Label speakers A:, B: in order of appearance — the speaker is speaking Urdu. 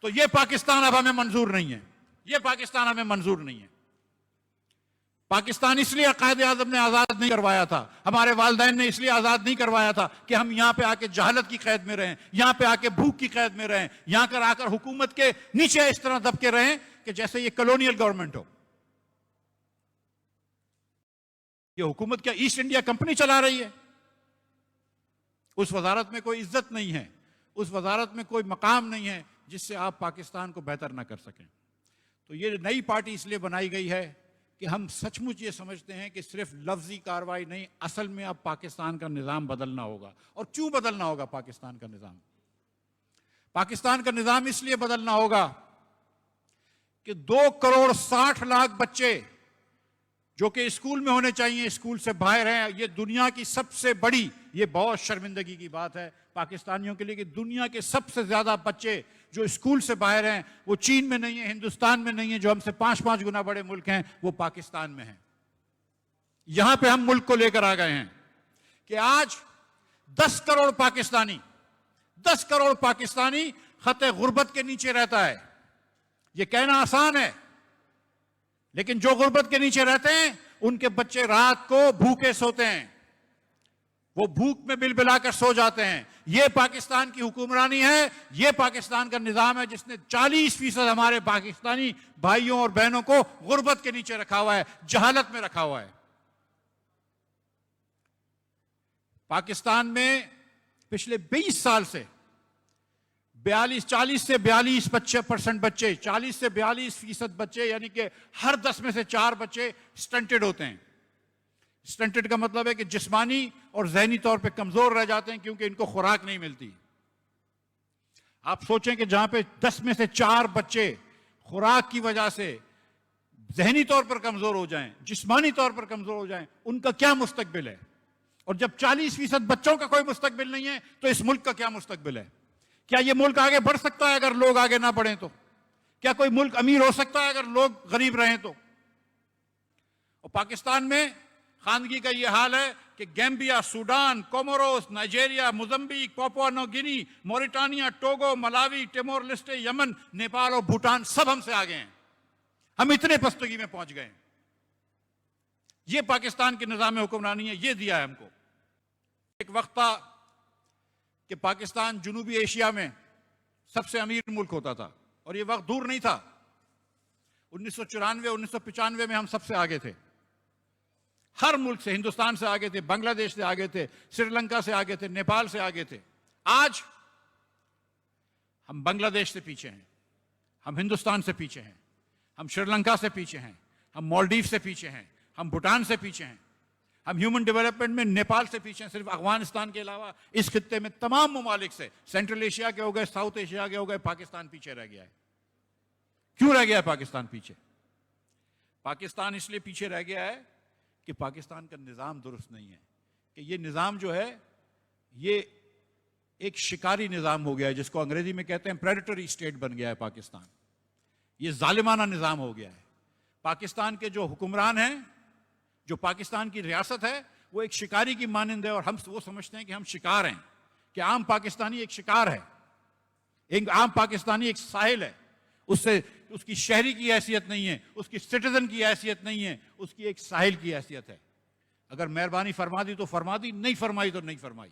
A: تو یہ پاکستان اب ہمیں منظور نہیں ہے، یہ پاکستان ہمیں منظور نہیں ہے۔ پاکستان اس لیے قائد اعظم نے آزاد نہیں کروایا تھا، ہمارے والدین نے اس لیے آزاد نہیں کروایا تھا کہ ہم یہاں پہ آ کے جہالت کی قید میں رہیں، یہاں پہ آ کے بھوک کی قید میں رہیں، یہاں آ کر حکومت کے نیچے اس طرح دب کے رہیں کہ جیسے یہ کلونیل گورنمنٹ ہو۔ یہ حکومت کیا ایسٹ انڈیا کمپنی چلا رہی ہے؟ اس وزارت میں کوئی عزت نہیں ہے، اس وزارت میں کوئی مقام نہیں ہے جس سے آپ پاکستان کو بہتر نہ کر سکیں۔ تو یہ نئی پارٹی اس لیے بنائی گئی ہے کہ ہم سچ مچ یہ سمجھتے ہیں کہ صرف لفظی کارروائی نہیں، اصل میں اب پاکستان کا نظام بدلنا ہوگا۔ اور کیوں بدلنا ہوگا پاکستان کا نظام؟ پاکستان کا نظام اس لیے بدلنا ہوگا کہ 2,60,00,000 بچے جو کہ اسکول میں ہونے چاہیے اسکول سے باہر ہیں۔ یہ دنیا کی سب سے بڑی، یہ بہت شرمندگی کی بات ہے پاکستانیوں کے لیے کہ دنیا کے سب سے زیادہ بچے جو اسکول سے باہر ہیں وہ چین میں نہیں ہیں، ہندوستان میں نہیں ہیں، جو ہم سے 5 گنا بڑے ملک ہیں وہ پاکستان میں ہیں۔ یہاں پہ ہم ملک کو لے کر آ گئے ہیں کہ آج 10 کروڑ پاکستانی خط غربت کے نیچے رہتا ہے۔ یہ کہنا آسان ہے، لیکن جو غربت کے نیچے رہتے ہیں ان کے بچے رات کو بھوکے سوتے ہیں، وہ بھوک میں بل بلا کر سو جاتے ہیں۔ یہ پاکستان کی حکمرانی ہے، یہ پاکستان کا نظام ہے جس نے 40% ہمارے پاکستانی بھائیوں اور بہنوں کو غربت کے نیچے رکھا ہوا ہے، جہالت میں رکھا ہوا ہے۔ پاکستان میں پچھلے 20 سال سے 40 سے 42% بچے، 40 سے 42% بچے، یعنی کہ ہر 10 میں سے 4 بچے سٹنٹڈ ہوتے ہیں۔ سٹنٹڈ کا مطلب ہے کہ جسمانی اور ذہنی طور پہ کمزور رہ جاتے ہیں کیونکہ ان کو خوراک نہیں ملتی۔ آپ سوچیں کہ جہاں پہ 10 میں سے 4 بچے خوراک کی وجہ سے ذہنی طور پر کمزور ہو جائیں، جسمانی طور پر کمزور ہو جائیں، ان کا کیا مستقبل ہے؟ اور جب 40% بچوں کا کوئی مستقبل نہیں ہے تو اس ملک کا کیا مستقبل ہے؟ کیا یہ ملک آگے بڑھ سکتا ہے اگر لوگ آگے نہ بڑھیں تو؟ کیا کوئی ملک امیر ہو سکتا ہے اگر لوگ غریب رہیں تو؟ اور پاکستان میں خواندگی کا یہ حال ہے کہ Gambia, Sudan, Comoros, Nigeria, Mozambique, Papua New Guinea, Mauritania, Togo, Malawi, Timor Leste, Yemen, Nepal اور بھوٹان سب ہم سے آگے ہیں۔ ہم اتنے پستگی میں پہنچ گئے ہیں۔ یہ پاکستان کے نظام حکمرانی ہے، یہ دیا ہے ہم کو۔ ایک وقت تھا کہ پاکستان جنوبی ایشیا میں سب سے امیر ملک ہوتا تھا، اور یہ وقت دور نہیں تھا۔ 1994 1995 میں ہم سب سے آگے تھے، ہر ملک سے، ہندوستان سے آگے تھے، بنگلہ دیش سے آگے تھے، سری لنکا سے آگے تھے، نیپال سے آگے تھے۔ آج ہم بنگلہ دیش سے پیچھے ہیں، ہم ہندوستان سے پیچھے ہیں، ہم سری لنکا سے پیچھے ہیں، ہم مالدیو سے پیچھے ہیں، ہم بھوٹان سے پیچھے ہیں، ہم ہیومن ڈیولپمنٹ میں نیپال سے پیچھے ہیں۔ صرف افغانستان کے علاوہ اس خطے میں تمام ممالک سے، سینٹرل ایشیا کے ہو گئے، ساؤتھ ایشیا کے ہو گئے، پاکستان پیچھے رہ گیا ہے۔ کیوں رہ گیا ہے پاکستان پیچھے؟ پاکستان اس لیے پیچھے رہ گیا ہے کہ پاکستان کا نظام درست نہیں ہے، کہ یہ نظام جو ہے یہ ایک شکاری نظام ہو گیا ہے، جس کو انگریزی میں کہتے ہیں پریڈیٹری اسٹیٹ بن گیا ہے پاکستان۔ یہ ظالمانہ نظام ہو گیا ہے۔ پاکستان کے جو حکمران ہیں، جو پاکستان کی ریاست ہے، وہ ایک شکاری کی مانند ہے، اور ہم وہ سمجھتے ہیں کہ ہم شکار ہیں، کہ عام پاکستانی ایک شکار ہے، ایک عام پاکستانی ایک ساحل ہے، اس کی شہری کی حیثیت نہیں ہے، اس کی سٹیزن کی حیثیت نہیں ہے، اس کی ایک ساحل کی حیثیت ہے۔ اگر مہربانی فرما دی تو فرما دی، نہیں فرمائی تو نہیں فرمائی۔